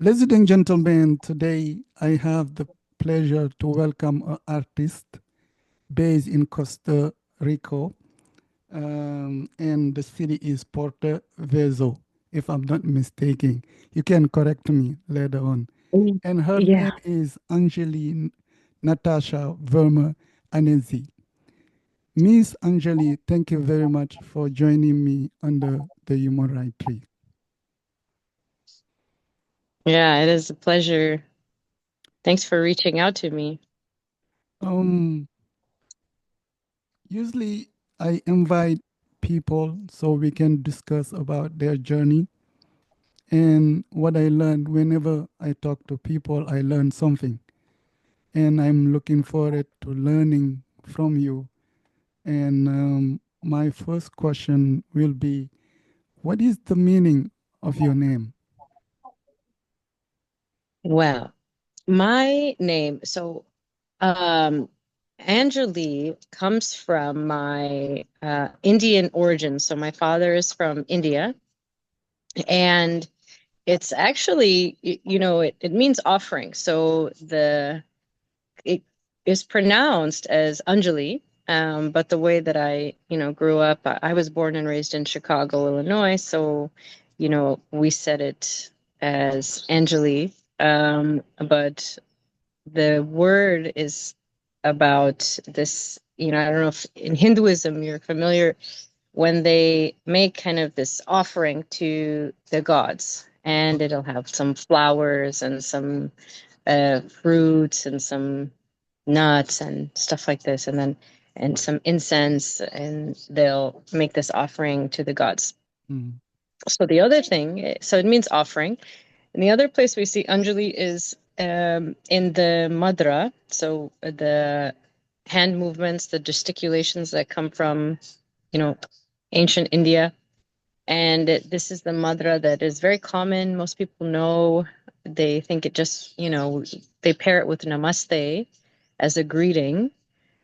Ladies and gentlemen, today I have the pleasure to welcome an artist based in Costa Rica, and the city is Puerto Viejo, if I'm not mistaken. You can correct me later on. Mm. And her name Yeah, is Anjalee Natasha Verma Anesi. Miss Anjalee, thank you very much for joining me under the Human Rights Tree. yeah, it is a pleasure. Thanks for reaching out to me. Um, Usually, I invite people so we can discuss about their journey. And what I learned whenever I talk to people, I learn something. And I'm looking forward to learning from you. And my first question will be, what is the meaning of your name? Well, my name, um, Anjalee comes from my Indian origin. So my father is from India, and it's actually, it means offering. So it is pronounced as Anjali. But the way that I grew up, I was born and raised in Chicago, Illinois. So, we said it as Anjali. But the word is about this, I don't know if in Hinduism you're familiar when they make kind of this offering to the gods, and it'll have some flowers and some fruits and some nuts and stuff like this, and some incense, and they'll make this offering to the gods. Mm, So the other thing, so it means offering. And the other place we see Anjali is in the mudra, so the hand movements, the gesticulations that come from, you know, ancient India. And this is the mudra that is very common. Most people know. They think it just, they pair it with namaste as a greeting.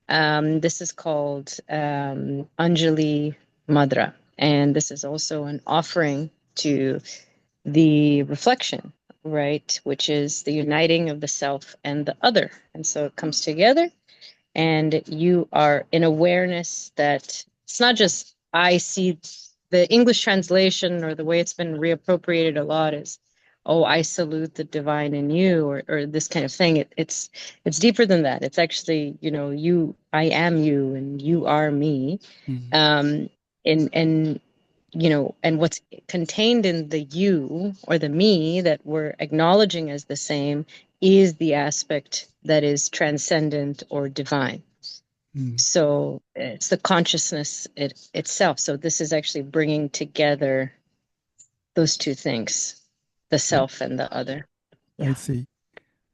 This is called Anjali Mudra. And this is also an offering to the reflection, right? Which is the uniting of the self and the other. And so it comes together, and you are in awareness that it's not just I see. The English translation, or the way it's been reappropriated a lot, is, oh, I salute the divine in you, or this kind of thing. It's deeper than that. It's actually, I am you and you are me. mm, um and and what's contained in the you or the me that we're acknowledging as the same is the aspect that is transcendent or divine. mm. So it's the consciousness itself. So this is actually bringing together those two things, the I, self and the other. I Yeah. see.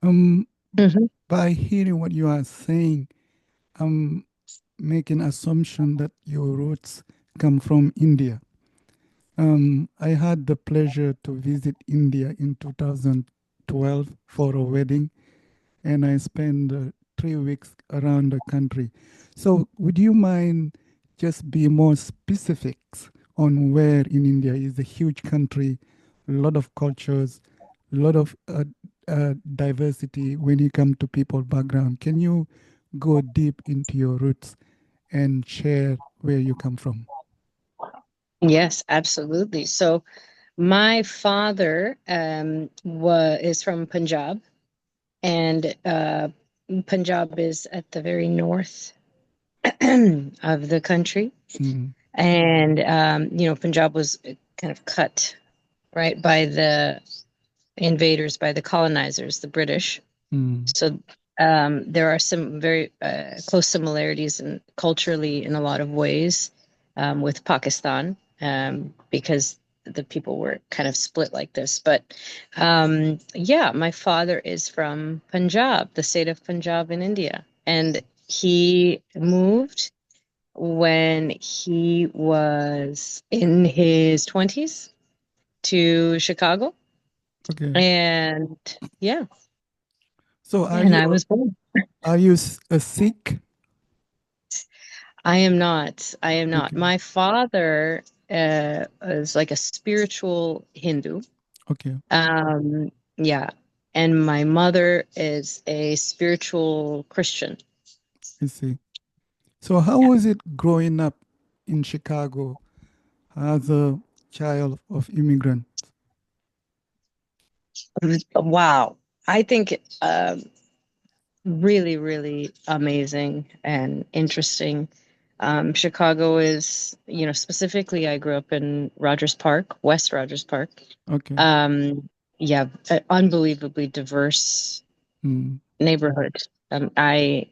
Um, Hmm. by hearing what you are saying, I'm making assumption that your roots come from India. I had the pleasure to visit India in 2012 for a wedding, and I spent 3 weeks around the country. So, would you mind just be more specifics on where in India is a huge country, a lot of cultures, a lot of diversity when you come to people background? Can you go deep into your roots and share where you come from? Yes, absolutely. So my father is from Punjab, and Punjab is at the very north of the country. Mm, And Punjab was kind of cut right by the invaders, by the colonizers, the British. mm, So there are some very close similarities and culturally in a lot of ways with Pakistan, because the people were kind of split like this. But yeah, my father is from Punjab, the state of Punjab in India, and he moved when he was in his 20s to Chicago. okay. And yeah, So, and I was born. are you a Sikh? I am not. I am not. Okay, My father is like a spiritual Hindu. okay. Yeah. And my mother is a spiritual Christian. I see. So how Yeah. was it growing up in Chicago as a child of immigrant? Wow. I think really, really amazing and interesting. Chicago is, specifically, I grew up in Rogers Park, West Rogers Park. Okay. Um, yeah, unbelievably diverse Mm, neighborhood. I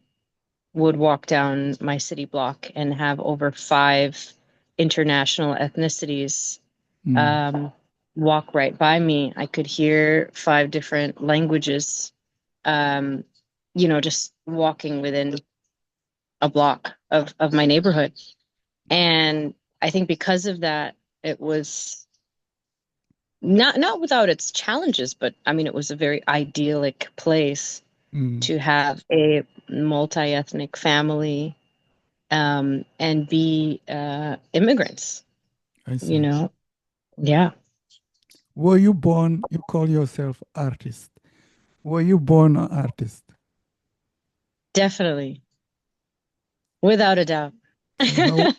would walk down my city block and have over five international ethnicities mm, um, walk right by me. I could hear five different languages, um, just walking within a block of my neighborhood. And I think because of that, it was not without its challenges, but I mean, it was a very idyllic place mm, to have a multi-ethnic family and be immigrants, I you see. know? Yeah, Were you born, you call yourself artist. Were you born an artist? definitely. Without a doubt. So how,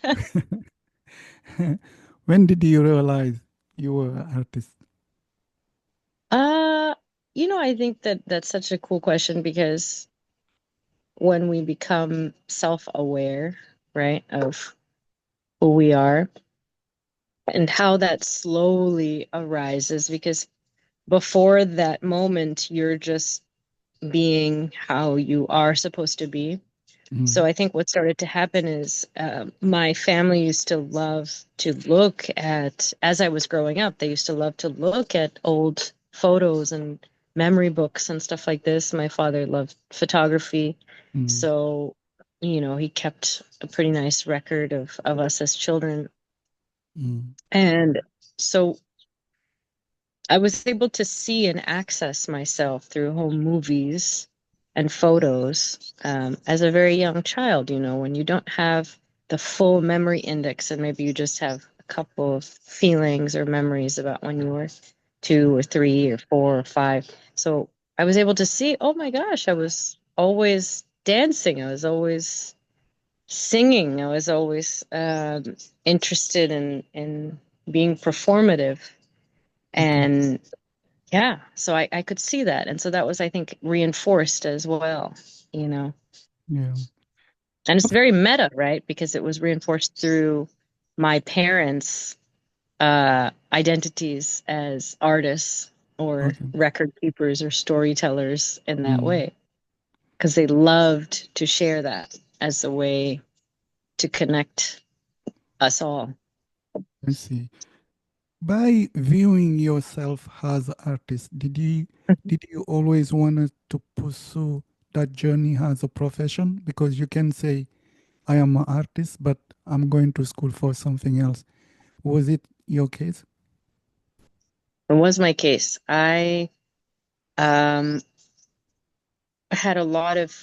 when did you realize you were an artist? uh, I think that that's such a cool question because when we become self-aware, right, of who we are and how that slowly arises, because before that moment, you're just being how you are supposed to be. So Mm, I think what started to happen is my family used to love to look at, as I was growing up, they used to love to look at old photos and memory books and stuff like this. My father loved photography. mm, So, he kept a pretty nice record of us as children. mm, And so I was able to see and access myself through home movies and photos as a very young child. When you don't have the full memory index and maybe you just have a couple of feelings or memories about when you were 2 or 3 or 4 or 5. So I was able to see, oh my gosh, I was always dancing. I was always singing. I was always interested in being performative. okay. And yeah, so I could see that. And so that was, I think, reinforced as well, you know. Yeah. And it's Af- very meta, right? Because it was reinforced through my parents' identities as artists or Okay. record keepers or storytellers in that Mm, way. Because they loved to share that as a way to connect us all. I see. By viewing yourself as an artist, did you always want to pursue that journey as a profession? Because you can say, I am an artist, but I'm going to school for something else. Was it your case? It was my case. I um, had a lot of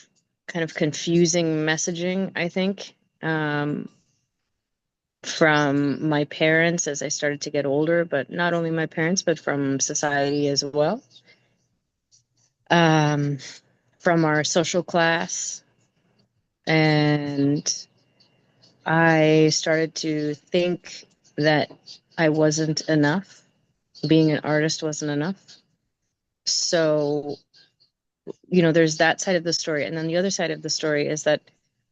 kind of confusing messaging, I think, from my parents as I started to get older, but not only my parents, but from society as well, um, from our social class. And I started to think that I wasn't enough. Being an artist wasn't enough. So there's that side of the story. And then the other side of the story is that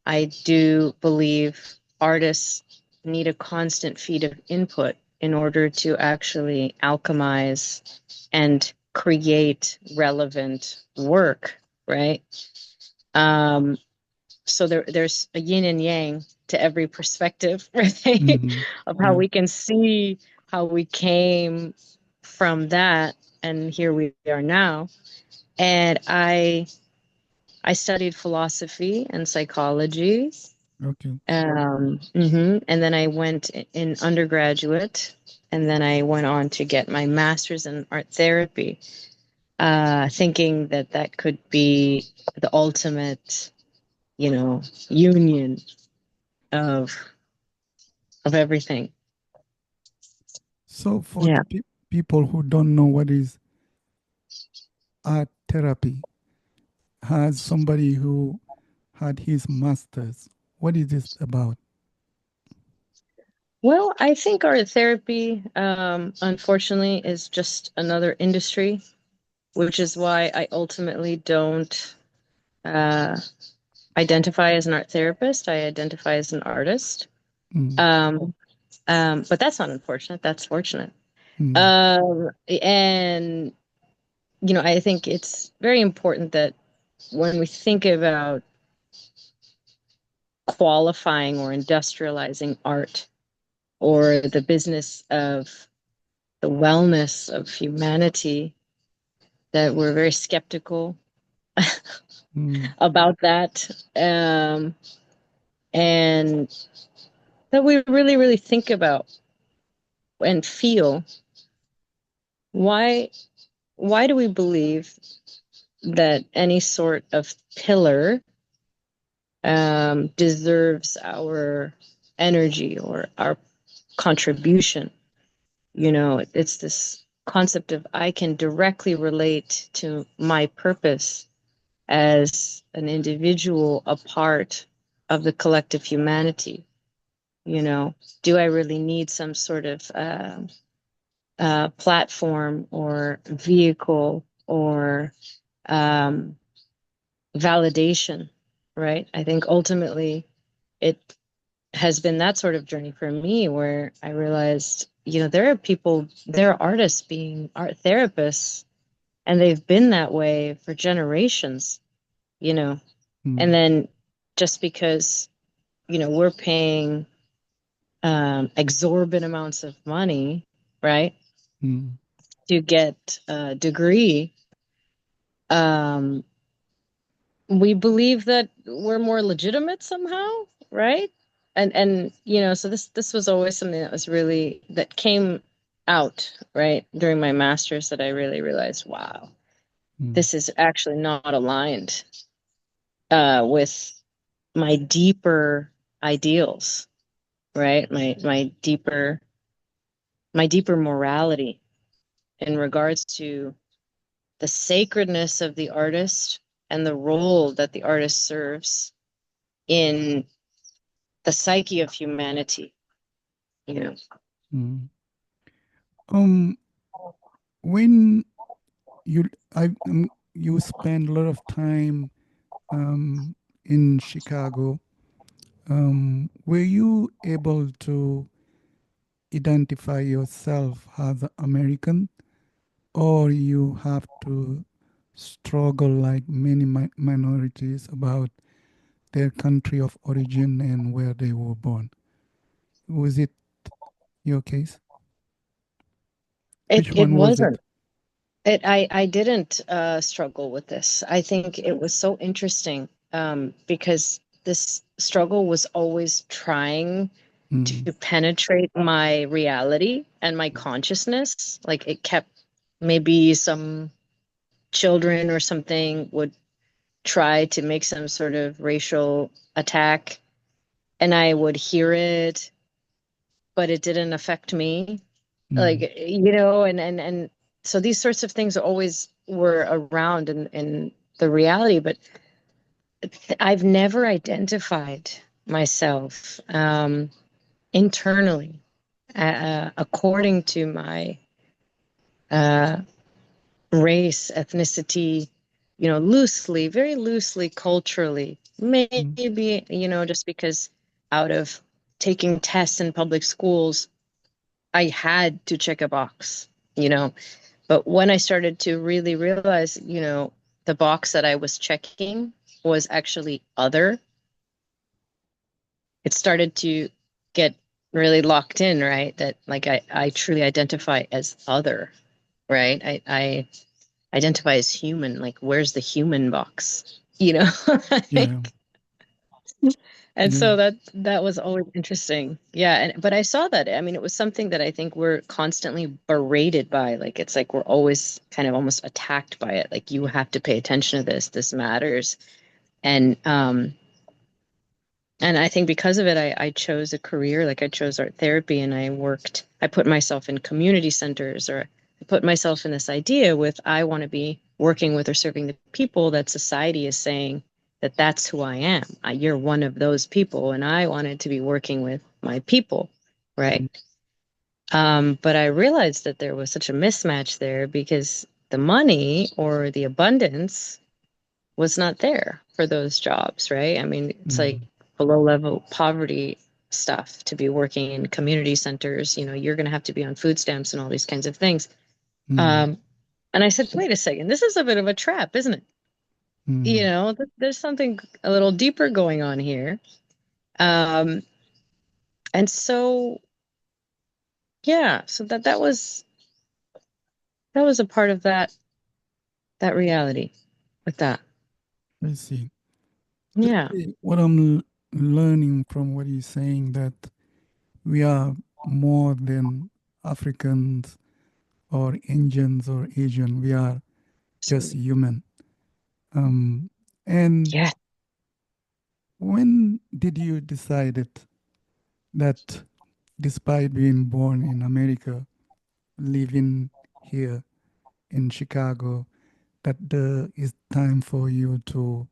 I do believe artists need a constant feed of input in order to actually alchemize and create relevant work, right? Um, so there's a yin and yang to every perspective, right? Hmm. Of how Yeah. we can see how we came from that and here we are now. And I studied philosophy and psychology. Okay. And then I went in undergraduate, and then I went on to get my master's in art therapy, thinking that that could be the ultimate, union of everything. So for Yeah. the people who don't know what is art therapy as somebody who had his master's? What is this about? Well, I think art therapy, unfortunately, is just another industry, which is why I ultimately don't uh, identify as an art therapist. I identify as an artist. Mm, Um, but that's not unfortunate. That's fortunate. mm, And I think it's very important that when we think about qualifying or industrializing art or the business of the wellness of humanity, that we're very skeptical mm, about that. And that we really, really think about and feel why do we believe that any sort of pillar deserves our energy or our contribution. It's this concept of I can directly relate to my purpose as an individual, a part of the collective humanity. Do I really need some sort of platform or vehicle or um, validation, right? I think ultimately it has been that sort of journey for me where I realized, there are people, there are artists being art therapists, and they've been that way for generations, you know. And mm, then just because, we're paying exorbitant amounts of money, right, mm, to get a degree, um, we believe that we're more legitimate somehow, right? And so this was always something that was really that came out right during my master's, that I really realized, wow, mm, this is actually not aligned with my deeper ideals, right? My deeper morality in regards to the sacredness of the artist and the role that the artist serves in the psyche of humanity, you know. mm. Um, when you you spend a lot of time in Chicago, were you able to identify yourself as American, or you have to struggle like many minorities about their country of origin and where they were born? Was it your case? It Which it one was it? wasn't. I didn't struggle with this. I think it was so interesting because this struggle was always trying Mm, to penetrate my reality and my consciousness. Like, it kept, maybe some children or something would try to make some sort of racial attack, and I would hear it, but it didn't affect me. Like, mm, and so these sorts of things always were around in the reality, but I've never identified myself internally according to my uh, race, ethnicity, loosely, very loosely, culturally. mm, Maybe, just because out of taking tests in public schools, I had to check a box, you know. But when I started to really realize, the box that I was checking was actually other, it started to get really locked in, right? That, like, I truly identify as other, right? I identify as human. Like, where's the human box? yeah, And yeah, so that was always interesting. Yeah, but I saw that. I mean, it was something that I think we're constantly berated by. Like, it's like we're always kind of almost attacked by it. Like, you have to pay attention to this. This matters. And I think because of it, I chose a career. Like, I chose art therapy, and I put myself in community centers, or I put myself in this idea with, I want to be working with or serving the people, that society is saying that that's who I am. You're one of those people, and I wanted to be working with my people, right? But I realized that there was such a mismatch there because the money or the abundance was not there for those jobs, right? I mean, it's like below level poverty stuff to be working in community centers. You know, you're going to have to be on food stamps and all these kinds of things. mm, Um, and I said, wait a second, this is a bit of a trap, isn't it? You mm. know, there's something a little deeper going on here. Um, and so, yeah, so that was a part of that reality with that. I see. Yeah. What I'm learning from what you're saying that we are more than Africans or Indians or Asian. We are just human. Um, and Yeah. when did you decide that despite being born in America, living here in Chicago, that there is time for you to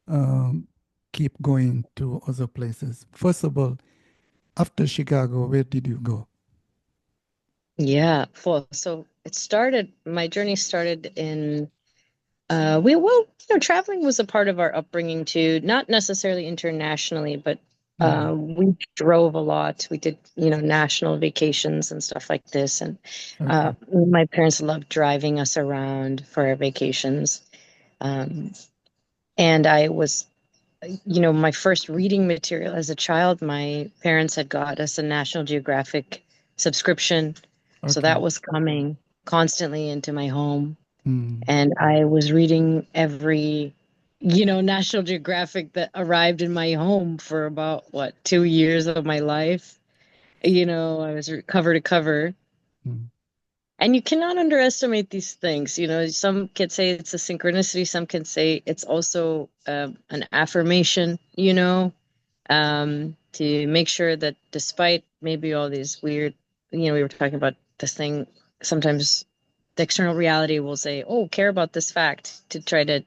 um, keep going to other places? First of all, after Chicago, where did you go? Yeah. Full. So it started, my journey started in traveling was a part of our upbringing too, not necessarily internationally, but Mm, we drove a lot. We did, national vacations and stuff like this. And okay. my parents loved driving us around for our vacations. Um, and I was, my first reading material as a child, my parents had got us a National Geographic subscription. So that Okay. was coming constantly into my home. Mm, And I was reading every, National Geographic that arrived in my home for about, what, 2 years of my life. I was cover to cover. mm, And you cannot underestimate these things. Some could say it's a synchronicity, some can say it's also an affirmation, to make sure that despite maybe all these weird, we were talking about this thing, sometimes the external reality will say, oh, care about this fact to try to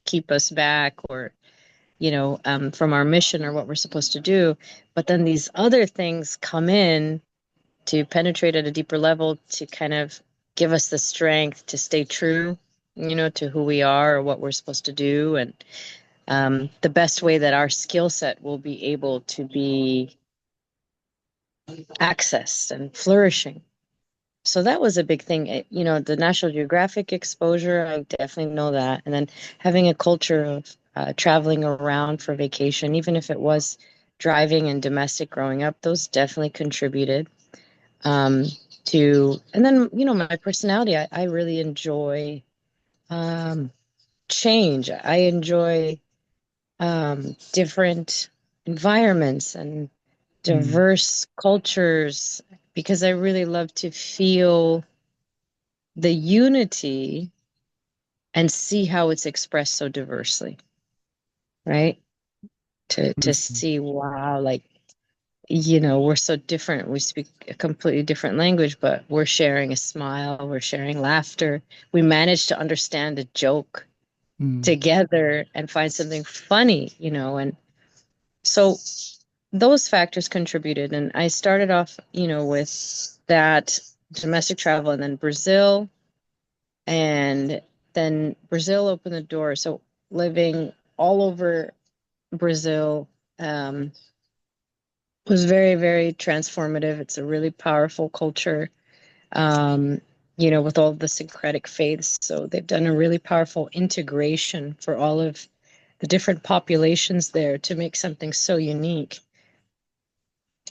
keep us back or, from our mission or what we're supposed to do. But then these other things come in to penetrate at a deeper level to kind of give us the strength to stay true, to who we are or what we're supposed to do. And the best way that our skill set will be able to be accessed and flourishing. So that was a big thing. The National Geographic exposure, I definitely know that. And then having a culture of traveling around for vacation, even if it was driving and domestic growing up, those definitely contributed um, and then, my personality, I really enjoy um, change. I enjoy different environments and mm, diverse cultures because I really love to feel the unity and see how it's expressed so diversely, right? I To see. see, wow, like, we're so different. We speak a completely different language, but we're sharing a smile, we're sharing laughter. We manage to understand a joke Mm, together and find something funny, and so those factors contributed. And I started off, with that domestic travel and then Brazil. And then Brazil opened the door. So living all over Brazil was very, very transformative. It's a really powerful culture, um, with all the syncretic faiths. So they've done a really powerful integration for all of the different populations there to make something so unique.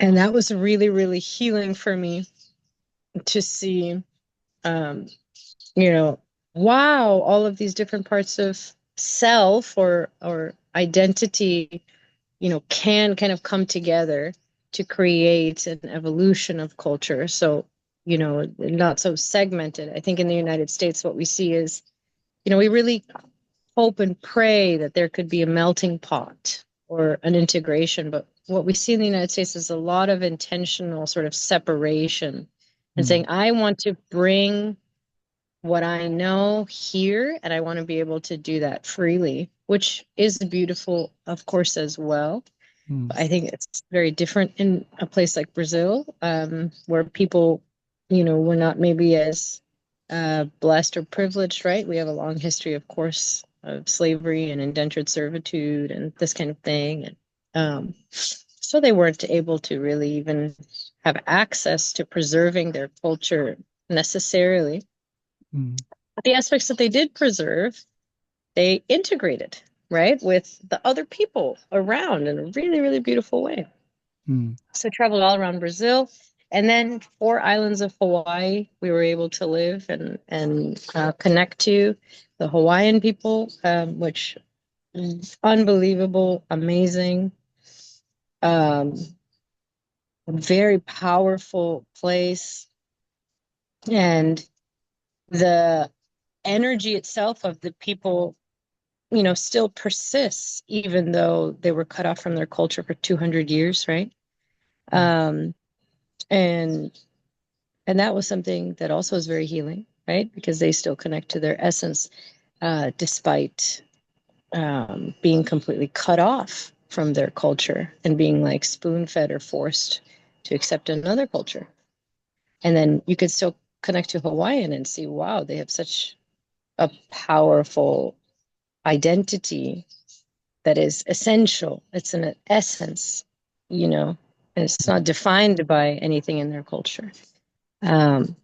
And that was really, really healing for me to see, um, you know, wow, all of these different parts of self or identity, can kind of come together to create an evolution of culture. So, not so segmented. I think in the United States, what we see is, we really hope and pray that there could be a melting pot or an integration. But what we see in the United States is a lot of intentional sort of separation and mm, saying, I want to bring what I know here, and I want to be able to do that freely, which is beautiful, of course, as well. Mm, I think it's very different in a place like Brazil, where people, we're not maybe as blessed or privileged, right? We have a long history, of course, of slavery and indentured servitude and this kind of thing. And so they weren't able to really even have access to preserving their culture necessarily. mm, But the aspects that they did preserve, they integrated, right, with the other people around in a really, really beautiful way. mm, So I traveled all around Brazil, and then 4 islands of Hawaii we were able to live and connect to the Hawaiian people, which is unbelievable, amazing, um, very powerful place, and the energy itself of the people, still persists, even though they were cut off from their culture for 200 years, right? mm, Um, and and that was something that also is very healing, right? Because they still connect to their essence, despite being completely cut off from their culture and being like spoon fed or forced to accept another culture. And then you could still connect to Hawaiian and see, wow, they have such a powerful identity that is essential. It's an essence, and it's not defined by anything in their culture. Um,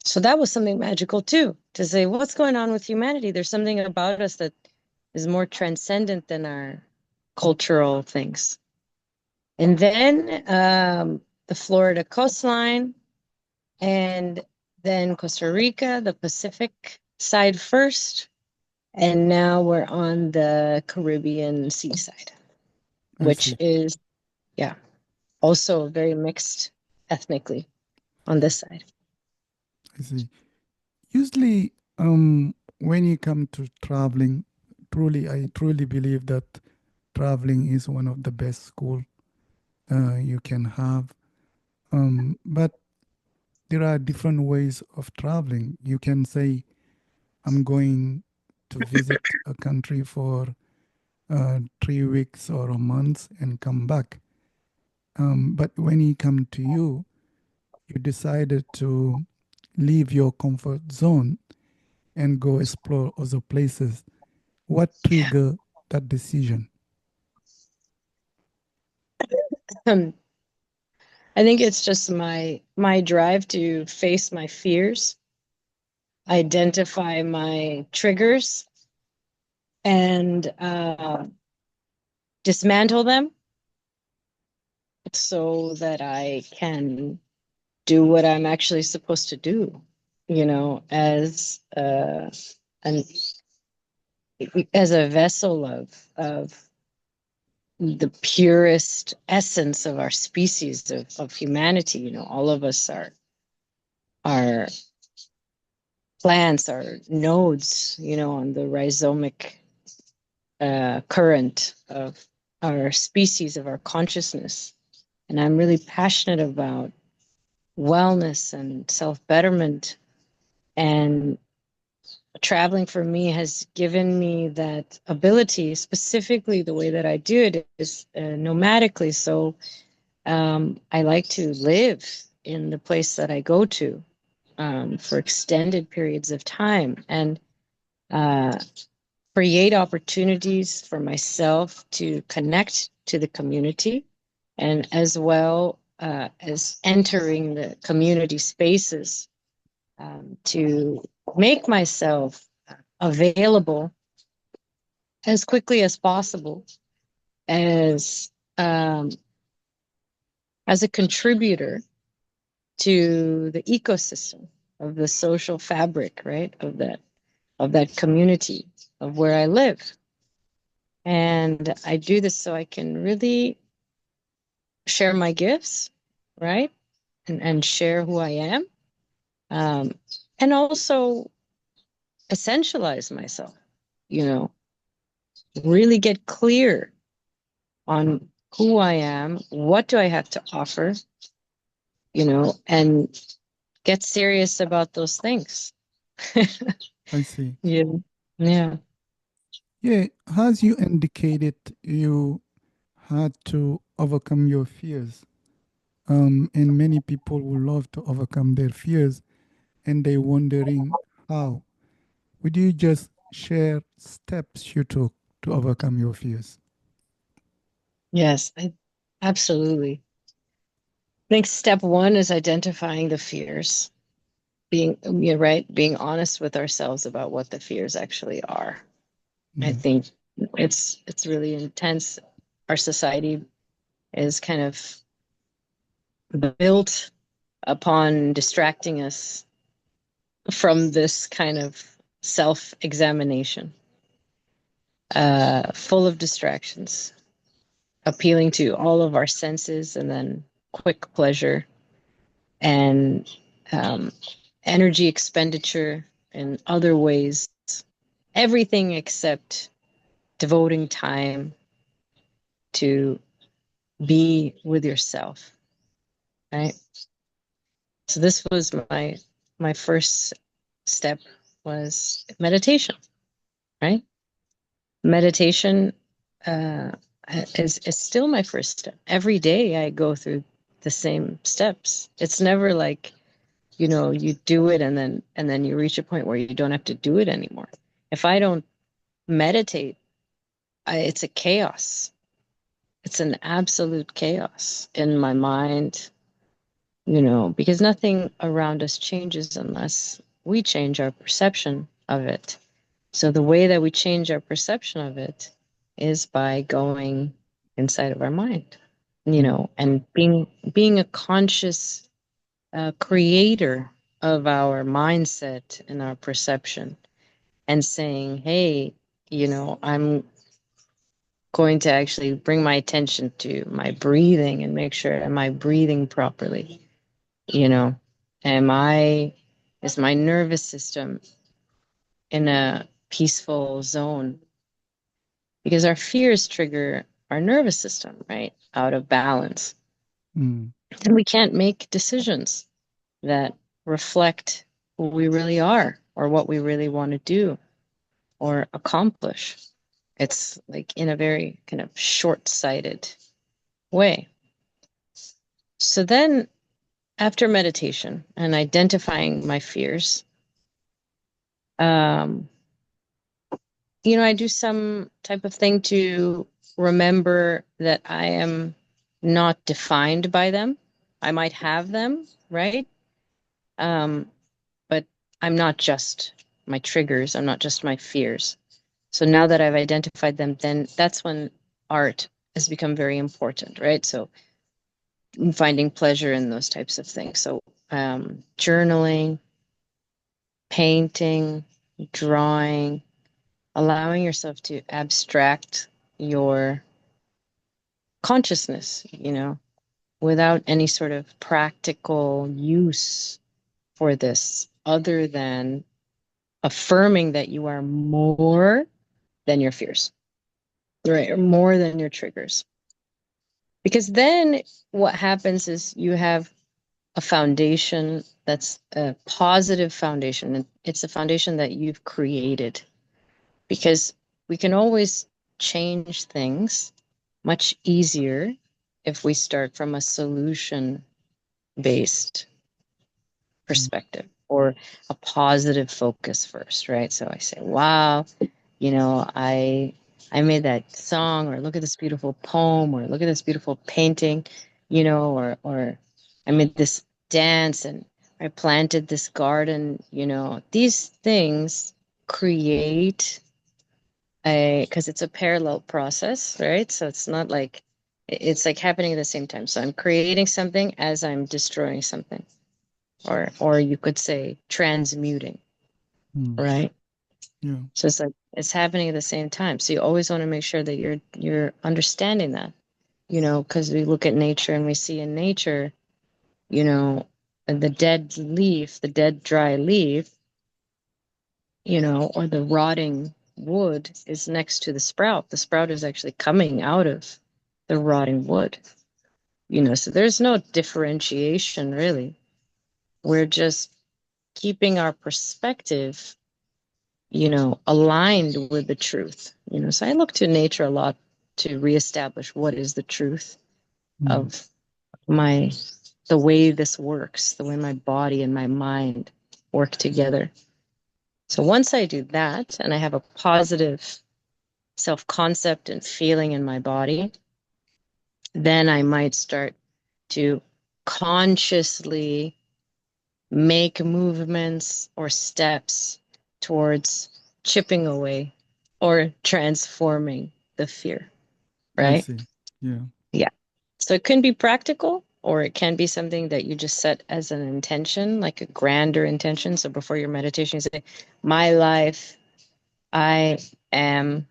so that was something magical too, to say, what's going on with humanity? There's something about us that is more transcendent than our cultural things. And then the Florida coastline, and then Costa Rica, the Pacific side first. And now we're on the Caribbean seaside, I which see. is, yeah, also very mixed ethnically on this side. I see. Usually, when you come to traveling, I truly believe that traveling is one of the best school you can have. But there are different ways of traveling. You can say, I'm going to visit a country for 3 weeks or a month and come back. But when he come to you, you decided to leave your comfort zone and go explore other places. What triggered that decision? Um, I think it's just my drive to face my fears, identify my triggers, and dismantle them so that I can do what I'm actually supposed to do, as an as a vessel of the purest essence of our species of humanity. All of us are plants, are nodes, on the rhizomic current of our species, of our consciousness. And I'm really passionate about wellness and self-betterment. And traveling for me has given me that ability. Specifically, the way that I do it is nomadically. So I like to live in the place that I go to for extended periods of time, and uh, create opportunities for myself to connect to the community, and as well as entering the community spaces, to make myself available as quickly as possible as um, as a contributor to the ecosystem of the social fabric, right, of that community of where I live. And I do this so I can really share my gifts, right, and share who I am, um, and also essentialize myself, you know, really get clear on who I am, what do I have to offer, and get serious about those things. I see. Yeah. Yeah. Yeah, as you indicated, you had to overcome your fears. And many people would love to overcome their fears and they wondering how. Would you just share steps you took to overcome your fears? Yes, absolutely. I think step one is identifying the fears. Being, you're right, being honest with ourselves about what the fears actually are. I Mm, think it's really intense. Our society is kind of built upon distracting us from this kind of self-examination, full of distractions, appealing to all of our senses and then quick pleasure and um, energy expenditure in other ways, everything except devoting time to be with yourself, right? So this was my first step was meditation, right? Meditation uh, is still my first step. Every day I go through the same steps. It's never like, you do it and then you reach a point where you don't have to do it anymore. If I don't meditate, it's a chaos. It's an absolute chaos in my mind, because nothing around us changes unless we change our perception of it. So the way that we change our perception of it is by going inside of our mind, mm, and being a conscious creator of our mindset and our perception, and saying, hey, I'm going to actually bring my attention to my breathing and make sure, am I breathing properly? You know, is my nervous system in a peaceful zone? Because our fears trigger our nervous system, right? Out of balance. mm, And we can't make decisions that reflect who we really are or what we really want to do or accomplish. It's like in a very kind of short-sighted way. So then after meditation and identifying my fears, um, I do some type of thing to remember that I am not defined by them. I might have them, right? Um, but I'm not just my triggers. I'm not just my fears. So now that I've identified them, then that's when art has become very important, right? So finding pleasure in those types of things. So journaling, painting, drawing, allowing yourself to abstract your consciousness, without any sort of practical use for this other than affirming that you are more than your fears, right? Or more than your triggers. Because then what happens is you have a foundation that's a positive foundation. And it's a foundation that you've created, because we can always change things much easier if we start from a solution based mm, perspective or a positive focus first, right? So I say, wow, I made that song, or look at this beautiful poem, or look at this beautiful painting, or I made this dance, and I planted this garden. These things create because it's a parallel process, right? So it's not like it's like happening at the same time. So I'm creating something as I'm destroying something, or you could say transmuting, mm. right? Yeah. So it's like it's happening at the same time. So you always want to make sure that you're understanding that, because we look at nature and we see in nature, you know, the dead leaf, the dead dry leaf, or the rotting wood is next to the sprout. The sprout is actually coming out of the rotting wood, so there's no differentiation really. We're just keeping our perspective, aligned with the truth. So I look to nature a lot to reestablish what is the truth mm, of the way this works, the way my body and my mind work together. So once I do that and I have a positive self-concept and feeling in my body, then I might start to consciously make movements or steps towards chipping away or transforming the fear, I right? see. Yeah. Yeah. So it can be practical or it can be something that you just set as an intention, like a grander intention. So before your meditation, you say, my life, I am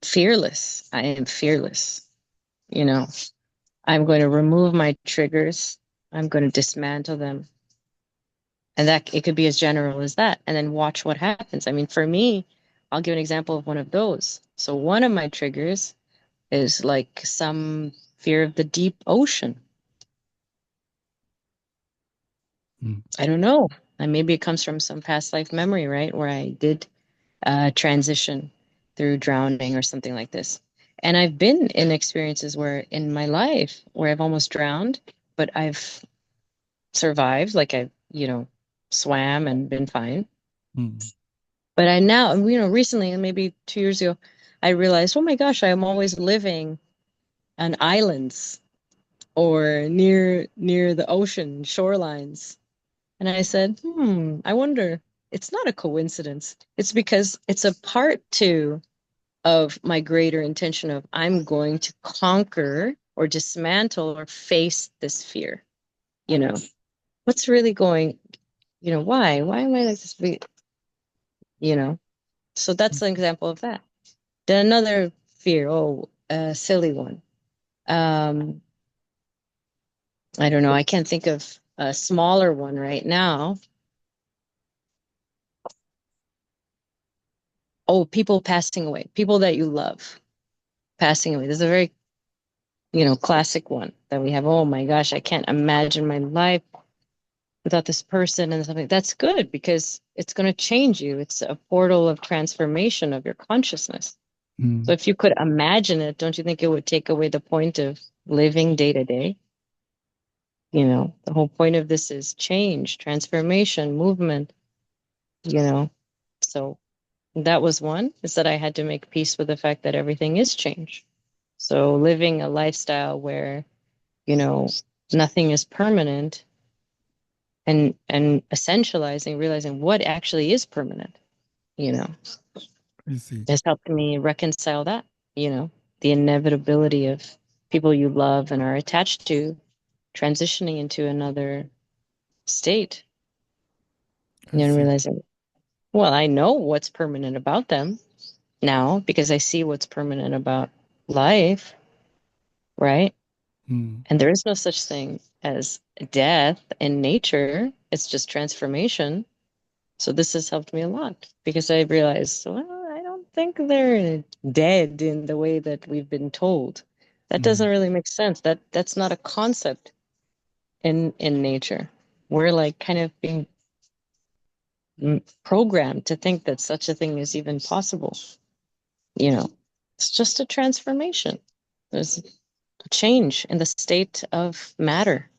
fearless. I am fearless. You know, I'm going to remove my triggers. I'm going to dismantle them. And that it could be as general as that. And then watch what happens. I mean, for me, I'll give an example of one of those. So one of my triggers is like some fear of the deep ocean. Mm, I don't know. And maybe it comes from some past life memory, right? Where I did transition through drowning or something like this. And I've been in experiences where in my life where I've almost drowned, but I've survived, like I've, swam and been fine. mm, But I now, recently, maybe 2 years ago, I realized, oh my gosh, I'm always living on islands or near the ocean shorelines. And I said, I wonder, it's not a coincidence. It's because it's a part too of my greater intention of I'm going to conquer or dismantle or face this fear. You know, what's really going, why? Why am I like this? You know, so I that's an see. example of that. Then another fear, a silly one. Um, I don't know. I can't think of a smaller one right now. Oh, people passing away, people that you love passing away. This is a very, classic one that we have. Oh my gosh, I can't imagine my life without this person and something. That's good because it's going to change you. It's a portal of transformation of your consciousness. So Mm, if you could imagine it, don't you think it would take away the point of living day to day? The whole point of this is change, transformation, movement, you know. So that was one, is that I had to make peace with the fact that everything is change. So living a lifestyle where, you know, nothing is permanent and essentializing, realizing what actually is permanent, you know, I see. has helped me reconcile that, you know, the inevitability of people you love and are attached to transitioning into another state, I and see. realizing, well, I know what's permanent about them now because I see what's permanent about life, right? Mm, And there is no such thing as death in nature. It's just transformation. So this has helped me a lot because I realized, well, I don't think they're dead in the way that we've been told. That mm, doesn't really make sense. That's not a concept in nature. We're like kind of being programmed to think that such a thing is even possible. It's just a transformation. There's a change in the state of matter,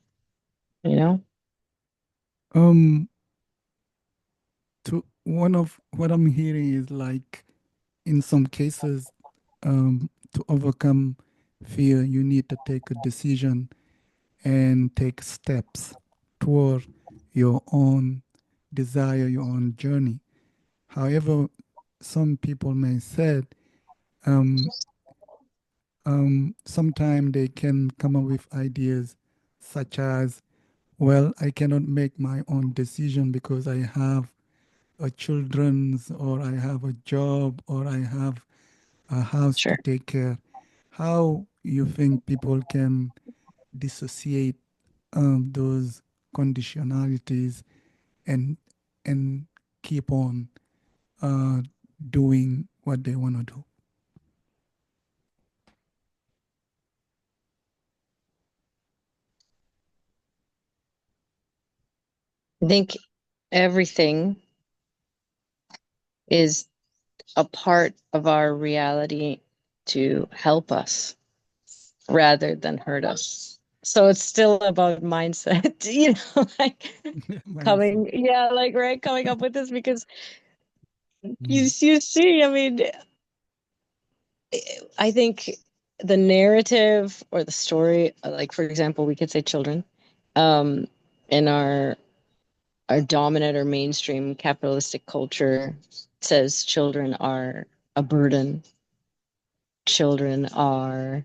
you know? um, to one of what I'm hearing is like in some cases, to overcome fear, you need to take a decision and take steps toward your own desire, your own journey. However, some people may say, um, sometimes they can come up with ideas such as, well, I cannot make my own decision because I have a children's or I have a job or I have a house to Sure. take care. How you think people can dissociate those conditionalities and and keep on uh, doing what they want to do? I think everything is a part of our reality to help us rather than hurt us. So it's still about mindset, like Mindset. like right, coming up with this because Mm, you see, I mean, I think the narrative or the story, like for example, we could say children, um, in our dominant or mainstream capitalistic culture says children are a burden. Children are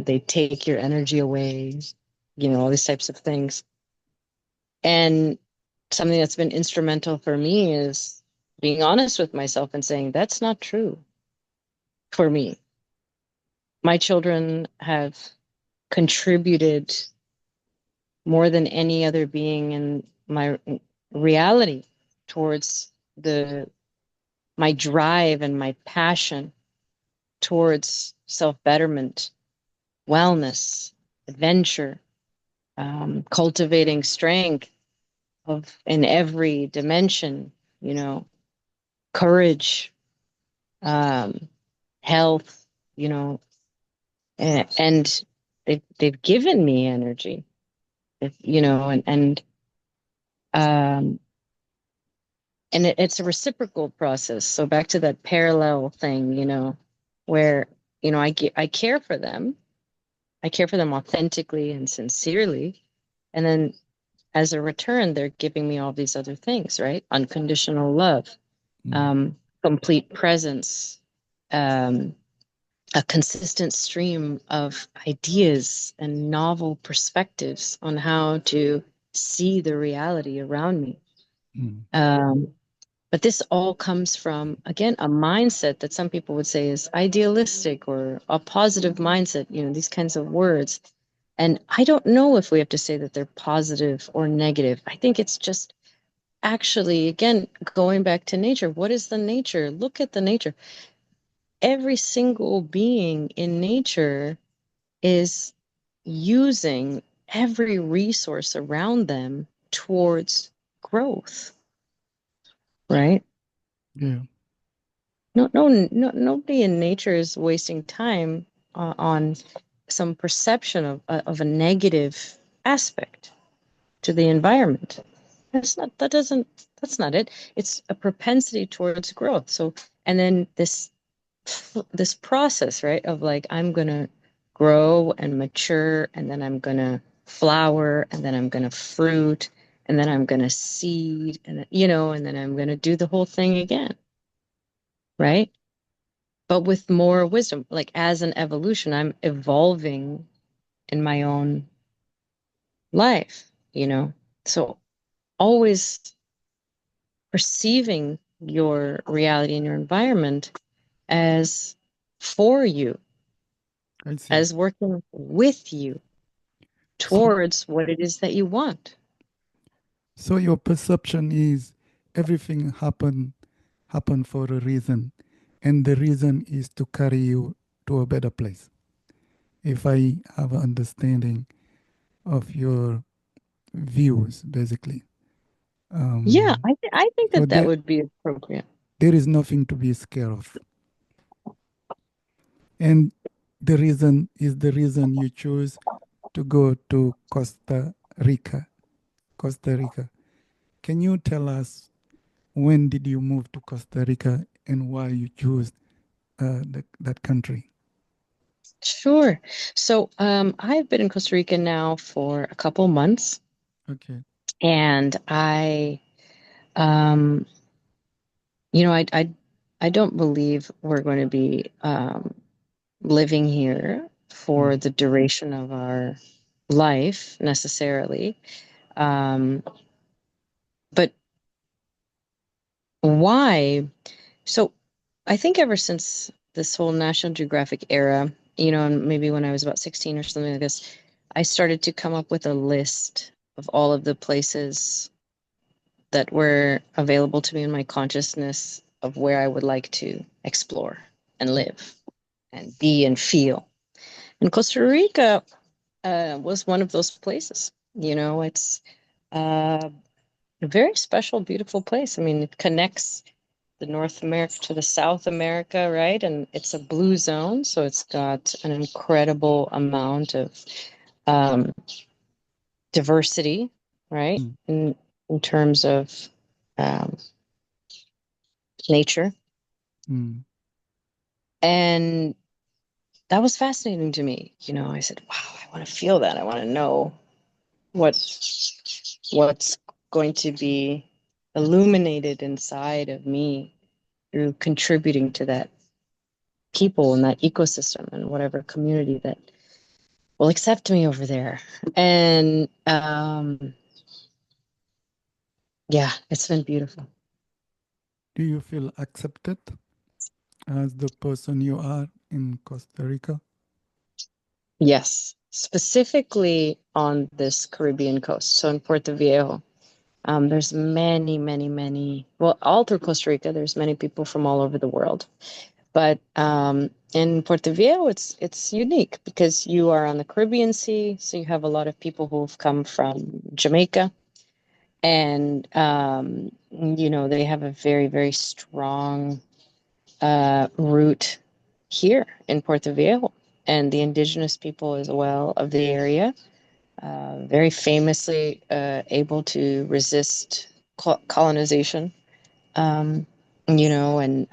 they take your energy away, all these types of things. And something that's been instrumental for me is being honest with myself and saying that's not true for me. My children have contributed more than any other being in my reality towards the my drive and my passion towards self-betterment, wellness, adventure, cultivating strength of in every dimension, you know, courage, um, health, you know, and they've given me energy, um, and it's a reciprocal process. So back to that parallel thing, where I care for them. I care for them authentically and sincerely, and then as a return, they're giving me all these other things, right? Unconditional love, mm, complete presence, um, a consistent stream of ideas and novel perspectives on how to see the reality around me. mm, Um, but this all comes from, again, a mindset that some people would say is idealistic or a positive mindset, these kinds of words. And I don't know if we have to say that they're positive or negative. I think it's just actually, again, going back to nature. What is the nature? Look at the nature. Every single being in nature is using every resource around them towards growth, right? yeah, Nobody in nature is wasting time on some perception of a negative aspect to the environment. That's not it. It's a propensity towards growth. So, and then this process, right, of like I'm gonna grow and mature, and then I'm gonna flower, and then I'm gonna fruit, and then I'm gonna seed, and then I'm gonna do the whole thing again, right? But with more wisdom, like as an evolution, I'm evolving in my own life. So always perceiving your reality and your environment as for you, I see. as working with you So, towards what it is that you want. so your perception is everything happen for a reason, and the reason is to carry you to a better place. If I have an understanding of your views, basically, Yeah, um, I think so that would be appropriate. there is nothing to be scared of, and the reason is the reason you choose to go to Costa Rica. Costa Rica. Can you tell us when did you move to Costa Rica and why you chose that country? Sure. So I've been in Costa Rica now for a couple months, Okay. and um, you know, I, I, I don't believe we're going to be living here for Mm, the duration of our life necessarily. Um, but why? So I think ever since this whole National Geographic era, and maybe when I was about 16 or something like this, I started to come up with a list of all of the places that were available to me in my consciousness of where I would like to explore and live and be and feel. And Costa Rica was one of those places. It's A very special, beautiful place. I mean, it connects the North America to the South America, right? And it's a blue zone, so it's got an incredible amount of um, diversity, right? mm, In terms of um, nature, mm. and that was fascinating to me. You know, I said, "Wow, I want to feel that. I want to know what what's going to be illuminated inside of me through contributing to that people and that ecosystem and whatever community that will accept me over there." And yeah, it's been beautiful. Do you feel accepted as the person you are in Costa Rica? Yes, specifically on this Caribbean coast. So in Puerto Viejo, there's many, many, many, well, all through Costa Rica, there's many people from all over the world. But in Puerto Viejo, it's unique because you are on the Caribbean Sea, so you have a lot of people who've come from Jamaica, and you know, they have a very, very strong root here in Puerto Viejo, and the indigenous people as well of the area, very famously able to resist colonization, you know, and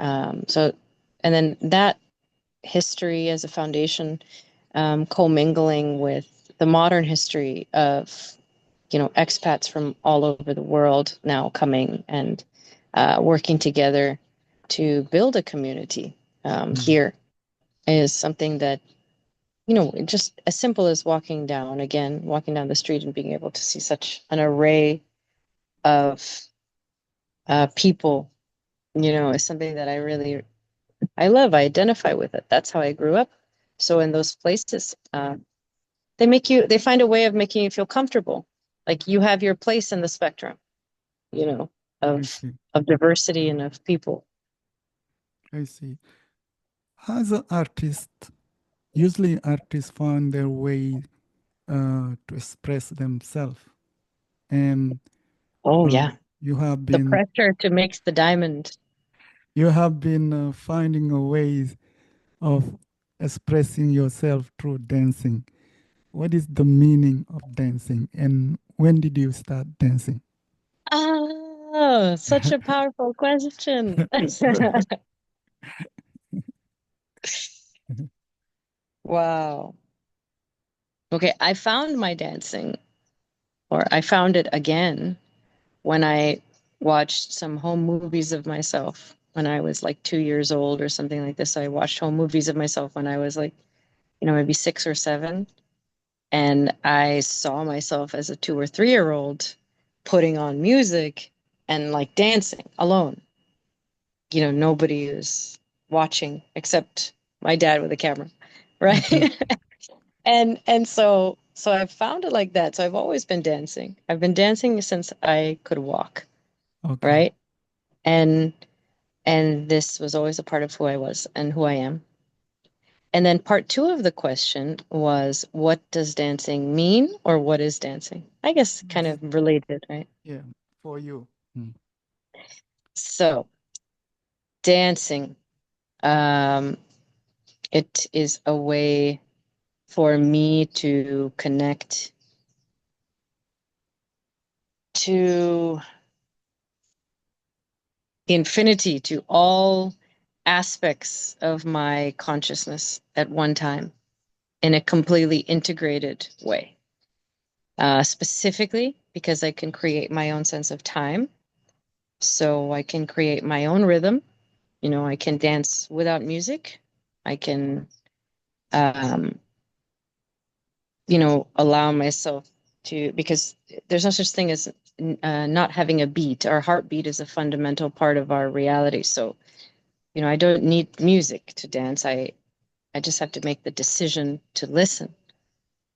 so, and then that history as a foundation, commingling with the modern history of, you know, expats from all over the world now coming and working together to build a community Mm, here is something that, you know, just as simple as walking down, again, walking down the street and being able to see such an array of people, you know, is something that I love. I identify with it. That's how I grew up. So in those places, they find a way of making you feel comfortable. Like you have your place in the spectrum, you know, I of see. diversity and of people. I see. As an artist, usually artists find their way to express themselves, and Oh uh, yeah. you have The been pressure to make the diamond. finding a ways of expressing yourself through dancing. What is the meaning of dancing, and when did you start dancing? Oh, such a powerful question. Wow. Okay, I found my dancing, or I found it again when I watched some home movies of myself when I was like 2 years old or something like this. So I watched home movies of myself when I was like, you know, maybe 6 or 7. And I saw myself as a 2 or 3-year-old putting on music and like dancing alone. You know, nobody is watching except my dad with a camera, Okay, right? And so I've found it like that. So I've always been dancing. I've been dancing since I could walk, okay. right? And this was always a part of who I was and who I am. And then part two of the question was, what does dancing mean, or what is dancing? I guess kind Yes. of related, right? Yeah, for you. Mm, So dancing, um, it is a way for me to connect to infinity, to all aspects of my consciousness at one time in a completely integrated way. Specifically because I can create my own sense of time. So I can create my own rhythm. You know, I can dance without music. I can, um, you know, allow myself to, because there's no such thing as not having a beat. Our heartbeat is a fundamental part of our reality. So, you know, I don't need music to dance. I just have to make the decision to listen.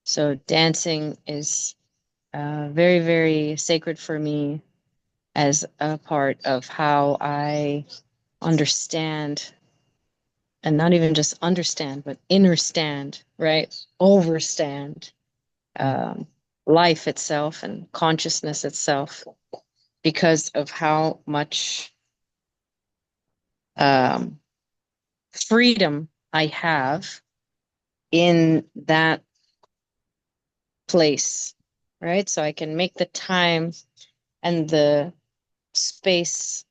So dancing is very, very sacred for me as a part of how I understand, and not even just understand, but understand, right? Overstand mm, life itself and consciousness itself because of how much um, freedom I have in that place, right? So I can make the time and the space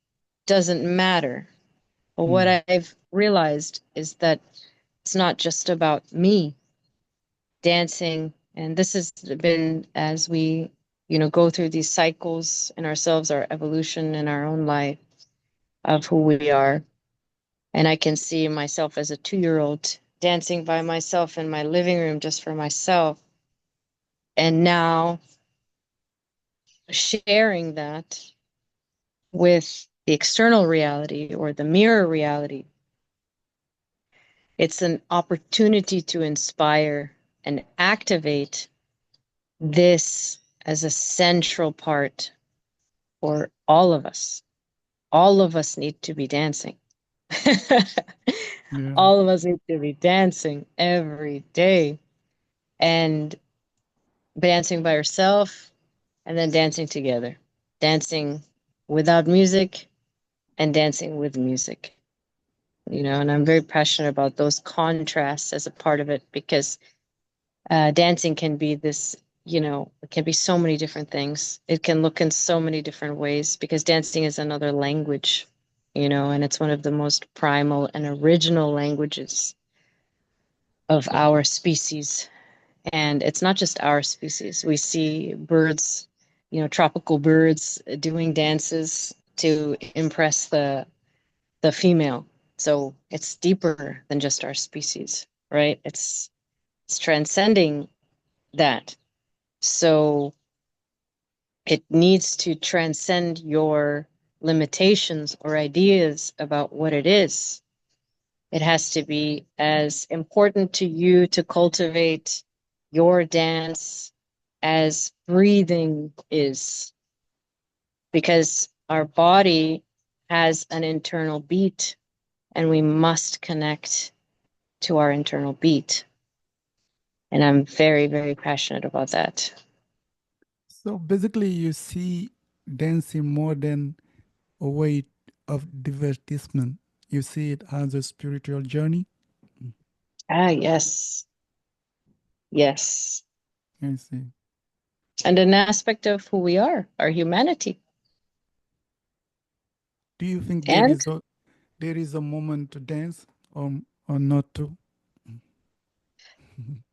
doesn't matter. But what Mm. I've realized is that it's not just about me dancing. And this has been as we, go through these cycles in ourselves, our evolution in our own life of who we are. And I can see myself as a 2-year-old dancing by myself in my living room just for myself. And now sharing that with the external reality or the mirror reality, it's an opportunity to inspire and activate this as a central part for all of us. All of us need to be dancing. Yeah. All of us need to be dancing every day and dancing by yourself and then dancing together, dancing without music and dancing with music. And I'm very passionate about those contrasts as a part of it because dancing can be this, it can be so many different things. It can look in so many different ways because dancing is another language, and it's one of the most primal and original languages of our species. And it's not just our species. We see birds, tropical birds doing dances to impress the female. So it's deeper than just our species, right? It's transcending that. So it needs to transcend your limitations or ideas about what it is. It has to be as important to you to cultivate your dance as breathing is, because our body has an internal beat and we must connect to our internal beat. And I'm very, very passionate about that. So basically, you see dancing more than a way of divertisement. You see it as a spiritual journey. Ah, yes. Yes. I see. And an aspect of who we are, our humanity. Do you think And there is a moment to dance or not to?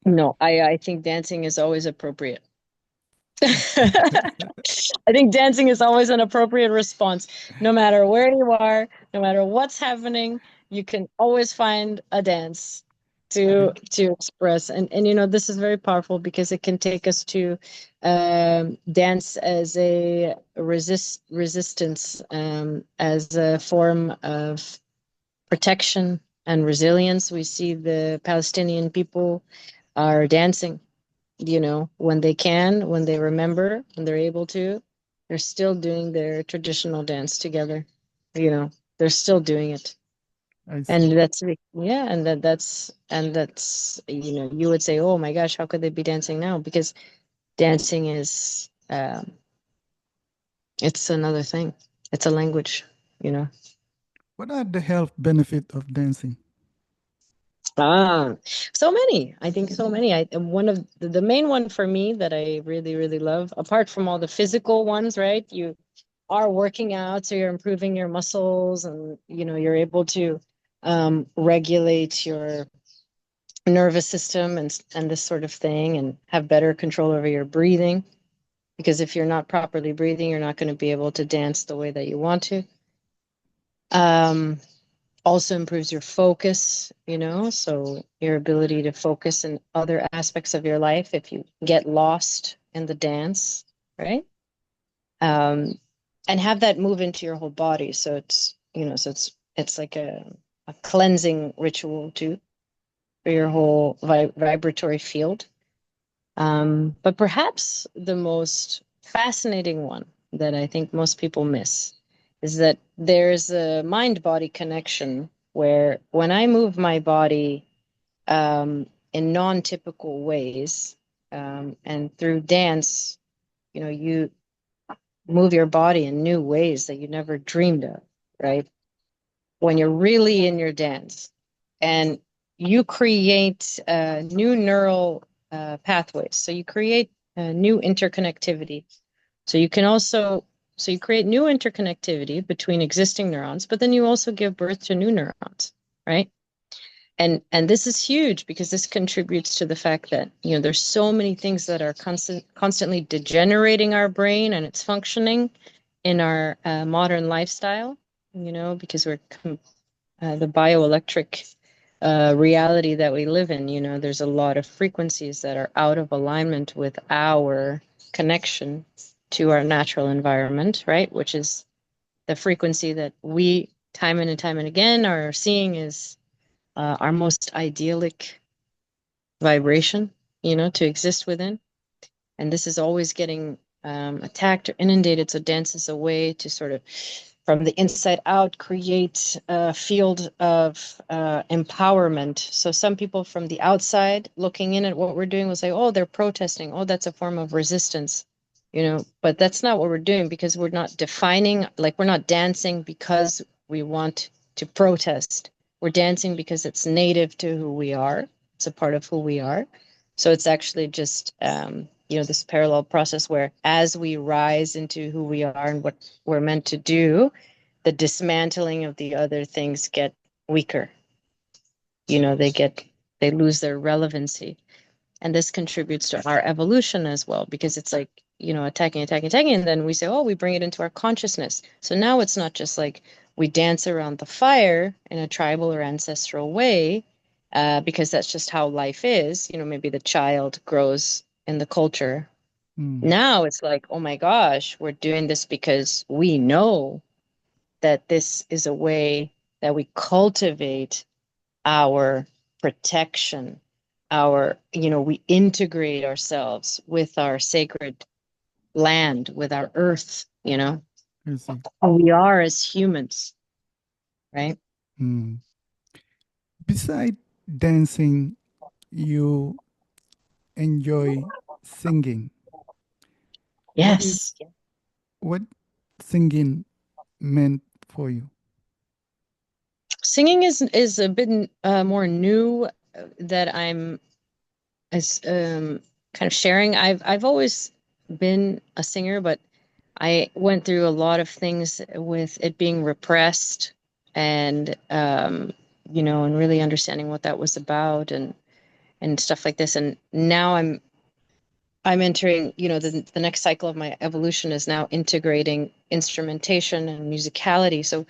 no, I think dancing is always appropriate. I think dancing is always an appropriate response. No matter where you are, no matter what's happening, you can always find a dance Yeah, to express. And this is very powerful because it can take us to dance as a resistance, as a form of protection and resilience. We see the Palestinian people are dancing, when they can, when they remember, when they're able to, they're still doing their traditional dance together. You know, they're still doing it. I And see. yeah, and that's you would say, oh my gosh, how could they be dancing now? Because dancing is it's another thing. It's a language, you know. What are the health benefits of dancing? Ah, so many. I think so many. One of the main one for me that I really, really love, apart from all the physical ones, right? You are working out, so you're improving your muscles, and you're able to regulate your nervous system and this sort of thing, and have better control over your breathing. Because if you're not properly breathing, you're not going to be able to dance the way that you want to. Um, Also improves your focus, so your ability to focus in other aspects of your life if you get lost in the dance, right? Um, and have that move into your whole body. So it's like a cleansing ritual too for your whole vibratory field. But perhaps the most fascinating one that I think most people miss is that there's a mind-body connection where when I move my body in non-typical ways, And through dance, you move your body in new ways that you never dreamed of, right? When you're really in your dance, and you create new neural pathways. So you create new interconnectivity. So you can also, so you create new interconnectivity between existing neurons, but then you also give birth to new neurons, right? And this is huge because this contributes to the fact that there's so many things that are constantly degenerating our brain and its functioning in our modern lifestyle, because we're the bioelectric reality that we live in. There's a lot of frequencies that are out of alignment with our connection to our natural environment, right? Which is the frequency that we time and time and again are seeing is our most idyllic vibration, to exist within. And this is always getting attacked or inundated. So dance is a way to sort of, from the inside out, create a field of empowerment. So some people from the outside looking in at what we're doing will say, oh, they're protesting. Oh, that's a form of resistance. But that's not what we're doing, because we're not defining, like, we're not dancing because we want to protest. We're dancing because it's native to who we are. It's a part of who we are. So it's actually just, this parallel process where as we rise into who we are and what we're meant to do, the dismantling of the other things get weaker. They lose their relevancy. And this contributes to our evolution as well, because it's like, attacking, and then we say, oh, we bring it into our consciousness. So now it's not just like we dance around the fire in a tribal or ancestral way, because that's just how life is. Maybe the child grows in the culture. Now it's like, oh my gosh, we're doing this because we know that this is a way that we cultivate our protection, we integrate ourselves with our sacred land, with our earth, I see. who we are as humans, right? Mm. Beside dancing, you enjoy singing. What Yes. is what singing meant for you? Singing is a bit more new that I'm as kind of sharing. I've always been a singer, but I went through a lot of things with it being repressed, and and really understanding what that was about, and stuff like this. And now I'm entering, the next cycle of my evolution is now integrating instrumentation and musicality. So,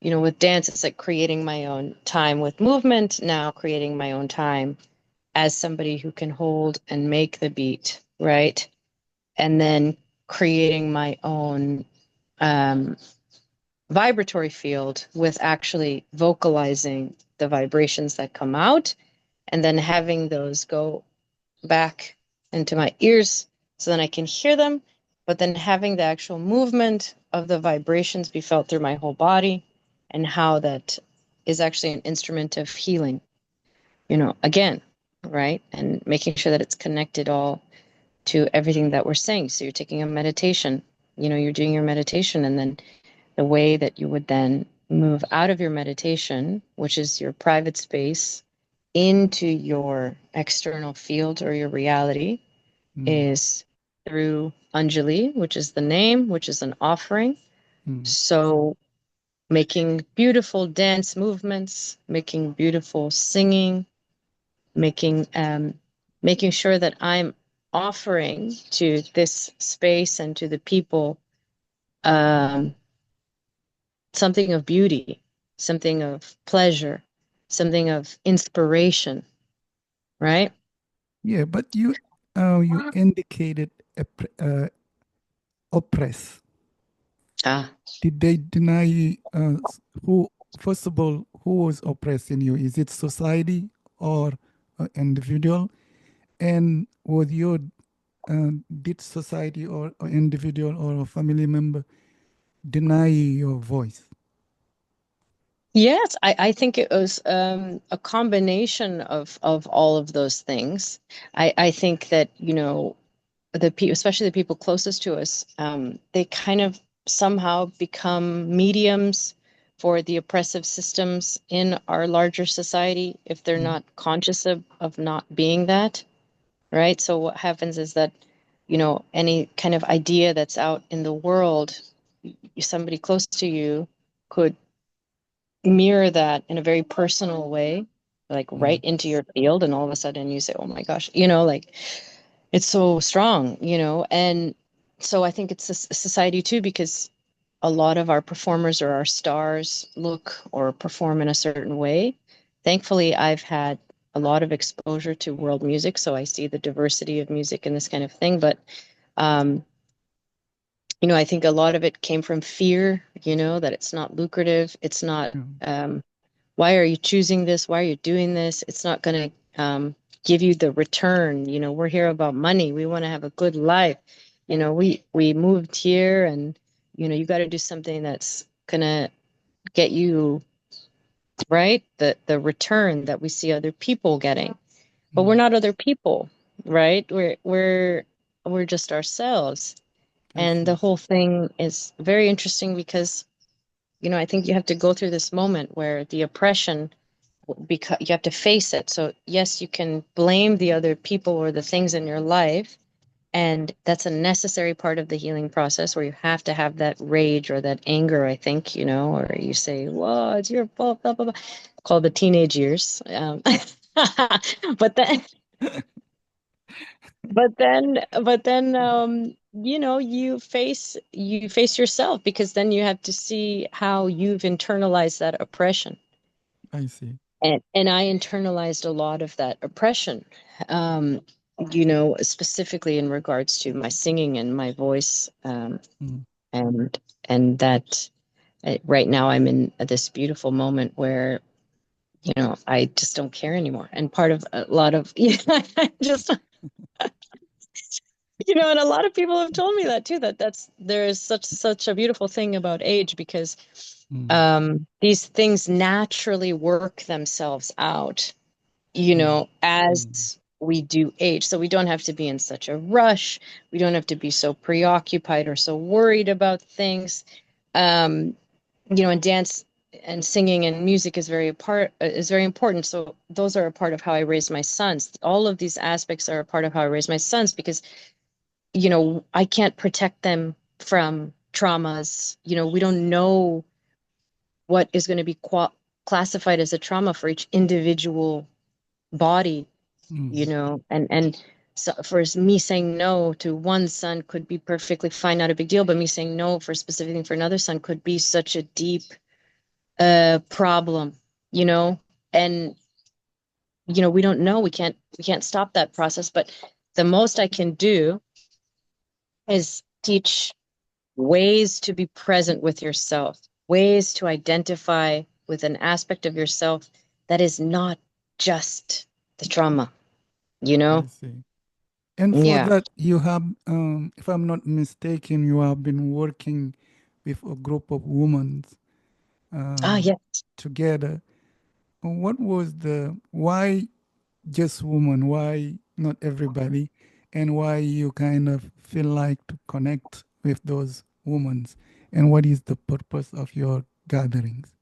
with dance, it's like creating my own time with movement, now creating my own time as somebody who can hold and make the beat, right? And then creating my own um, vibratory field with actually vocalizing the vibrations that come out, and then having those go back into my ears so then I can hear them, but then having the actual movement of the vibrations be felt through my whole body, and how that is actually an instrument of healing, again, right? And making sure that it's connected all to everything that we're saying. So you're taking a meditation, you're doing your meditation, and then the way that you would then move out of your meditation, which is your private space, into your external field or your reality, Mm. is through Anjalee, which is the name, which is an offering. Mm. So making beautiful dance movements, making beautiful singing, making sure that I'm offering to this space and to the people um, something of beauty, something of pleasure, something of inspiration, right? Yeah, but you indicated oppress. Ah, Did they deny who? First of all, who was oppressing you? Is it society or individual? And was your did society or individual or a family member deny your voice? Yes, I think it was a combination of all of those things. I think that, the people, especially the people closest to us, they kind of somehow become mediums for the oppressive systems in our larger society if they're Mm, not conscious of not being that, right? So what happens is that, any kind of idea that's out in the world, somebody close to you could mirror that in a very personal way, like right mm, into your field, and all of a sudden you say, "Oh my gosh," like it's so strong, and so I think it's a society too, because a lot of our performers or our stars look or perform in a certain way. Thankfully, I've had a lot of exposure to world music, so I see the diversity of music and this kind of thing. But um, I think a lot of it came from fear, that it's not lucrative, it's not. yeah, Why are you choosing this? Why are you doing this? It's not going to give you the return. We're here about money. We want to have a good life. We moved here, and you got to do something that's going to get you right, the return that we see other people getting. But we're mm, not other people, right? We're just ourselves. I And the see. whole thing is very interesting because I think you have to go through this moment where the oppression, because you have to face it. So yes, you can blame the other people or the things in your life, and that's a necessary part of the healing process where you have to have that rage or that anger, I think, or you say, "Well, it's your fault," blah blah blah, called the teenage years. But then, you face yourself, because then you have to see how you've internalized that oppression. I see. And I internalized a lot of that oppression, specifically in regards to my singing and my voice, Mm, and that right now I'm in this beautiful moment where I just don't care anymore. And part of a lot of I just and a lot of people have told me that too, there is such a beautiful thing about age, because mm, these things naturally work themselves out, yeah. Mm, as we do age. So we don't have to be in such a rush. We don't have to be so preoccupied or so worried about things. Um, and dance and singing and music is very important. So those are a part of how I raise my sons. All of these aspects are a part of how I raise my sons, because, I can't protect them from traumas. We don't know what is going to be classified as a trauma for each individual body, mm, and so for me saying no to one son could be perfectly fine, not a big deal, but me saying no for a specific thing for another son could be such a deep problem, you know and we don't know. We can't stop that process, but the most I can do is teach ways to be present with yourself, ways to identify with an aspect of yourself that is not just the trauma, you I know see. And for yeah. that, you have, if I'm not mistaken, you have been working with a group of women Ah, um, yeah. together. What was why just women? Why not everybody? And why you kind of feel like to connect with those women? And what is the purpose of your gatherings?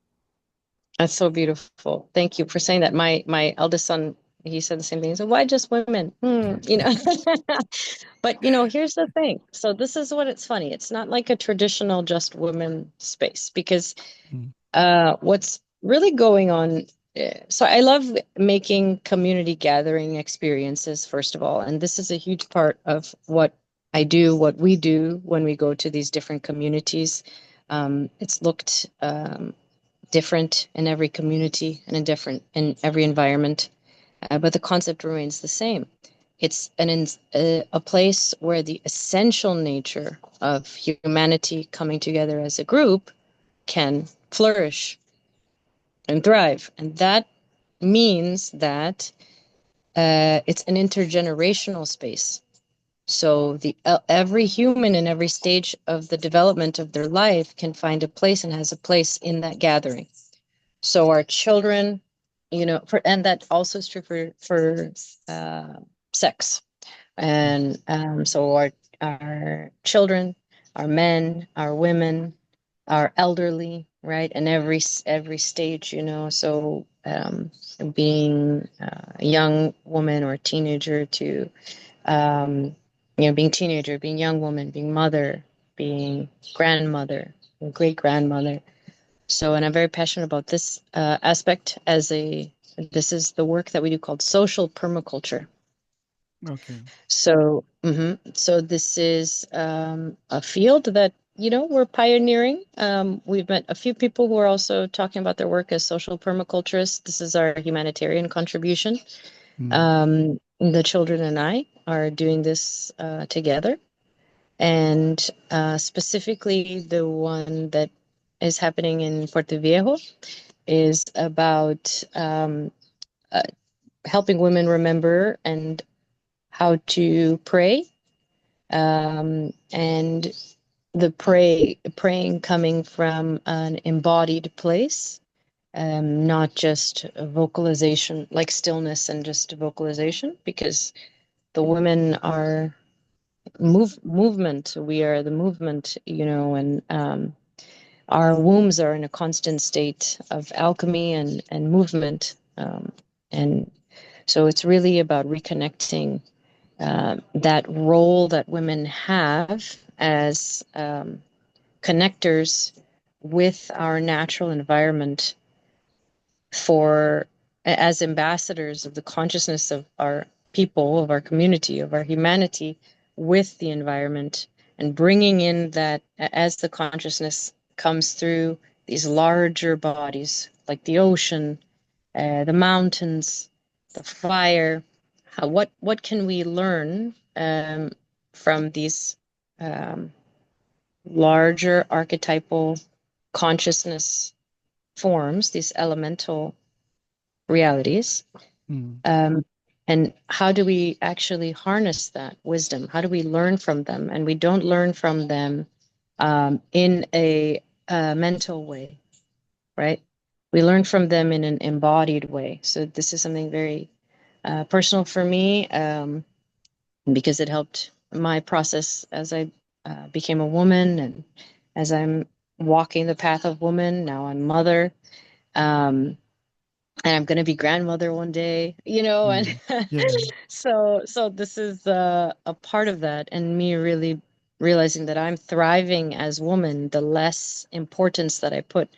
That's so beautiful. Thank you for saying that. My eldest son, he said the same thing. He said, "Why just women?" But here's the thing. So this is what it's funny. It's not like a traditional just women space, because Mm, what's really going on. So I love making community gathering experiences, first of all, and this is a huge part of what I do, what we do when we go to these different communities. It's looked different in every community and in every environment, but the concept remains the same. It's a place where the essential nature of humanity coming together as a group can flourish and thrive, and that means that it's an intergenerational space. So every human in every stage of the development of their life can find a place and has a place in that gathering. So our children, and that also is true for uh, sex. And so our children, our men, our women, our elderly, right, and every stage, So being a young woman or a teenager to being teenager, being young woman, being mother, being grandmother, great grandmother. So, and I'm very passionate about this aspect this is the work that we do called social permaculture. Okay. So this is a field that, we're pioneering. We've met a few people who are also talking about their work as social permaculturists. This is our humanitarian contribution. Mm. The children and I are doing this together. And specifically, the one that is happening in Puerto Viejo is about uh, helping women remember and how to pray, and the praying coming from an embodied place, not just vocalization, like stillness and just vocalization, because the women are movement. We are the movement, and our wombs are in a constant state of alchemy and movement. And so it's really about reconnecting that role that women have as connectors with our natural environment, for as ambassadors of the consciousness of our people, of our community, of our humanity with the environment, and bringing in that as the consciousness comes through these larger bodies like the ocean, the mountains, the fire. What can we learn from these um, larger archetypal consciousness forms, these elemental realities? Mm. Um, and how do we actually harness that wisdom? How do we learn from them? And we don't learn from them in a mental way, right? We learn from them in an embodied way. So this is something very personal for me, because it helped my process as I became a woman, and as I'm walking the path of woman. Now I'm mother. Um, and I'm going to be grandmother one day, and Mm. Yeah. so this is a part of that, and me really realizing that I'm thriving as woman, the less importance that I put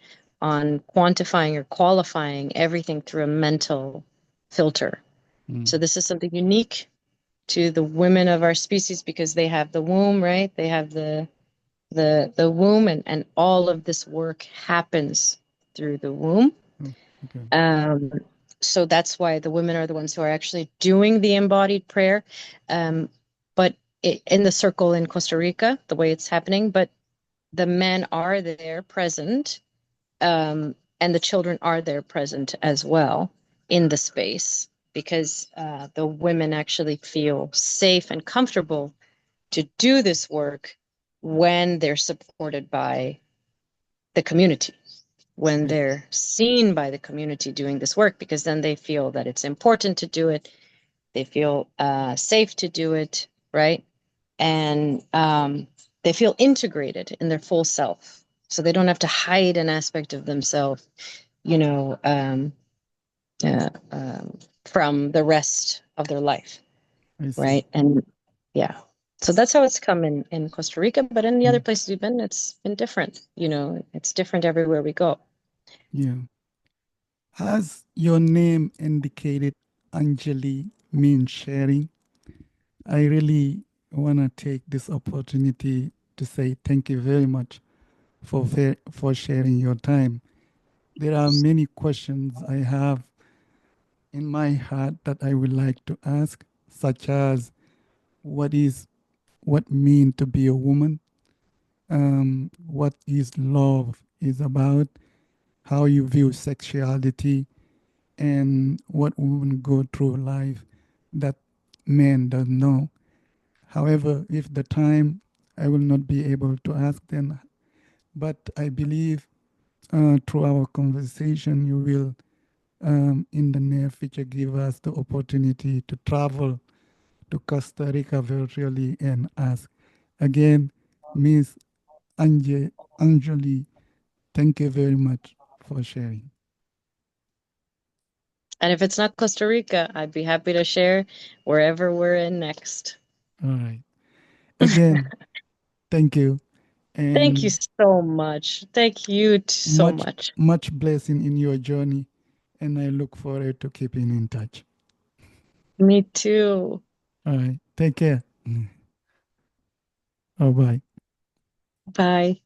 on quantifying or qualifying everything through a mental filter. So Mm. this is something unique to the women of our species, because they have the womb, right? They have the womb, and all of this work happens through the womb. Oh, okay. um, so that's why the women are the ones who are actually doing the embodied prayer. But in the circle in Costa Rica, the way it's happening, but the men are there present, and the children are there present as well in the space, because the women actually feel safe and comfortable to do this work when they're supported by the community, when Yeah. they're seen by the community doing this work, because then they feel that it's important to do it. They feel safe to do it, right? And they feel integrated in their full self. So they don't have to hide an aspect of themselves, you know, um, uh, um, from the rest of their life, I see. right? And yeah. So that's how it's come in Costa Rica. But in the other Mm. places we've been, it's been different. It's different everywhere we go. Yeah. As your name indicated, Anjali means sharing. I really want to take this opportunity to say thank you very much for sharing your time. There are many questions I have in my heart that I would like to ask, such as what mean to be a woman, what is love is about, how you view sexuality, and what women go through life that men don't know. However, if the time, I will not be able to ask them, but I believe through our conversation, you will, in the near future, give us the opportunity to travel to Costa Rica virtually and ask. Again, Miss Anjalee, thank you very much for sharing. And if it's not Costa Rica, I'd be happy to share wherever we're in next. All right. Again, thank you. Thank you And so much. Thank you so much, much. much blessing in your journey. And I look forward to keeping in touch. Me too. All right. Take care. Bye bye. Bye.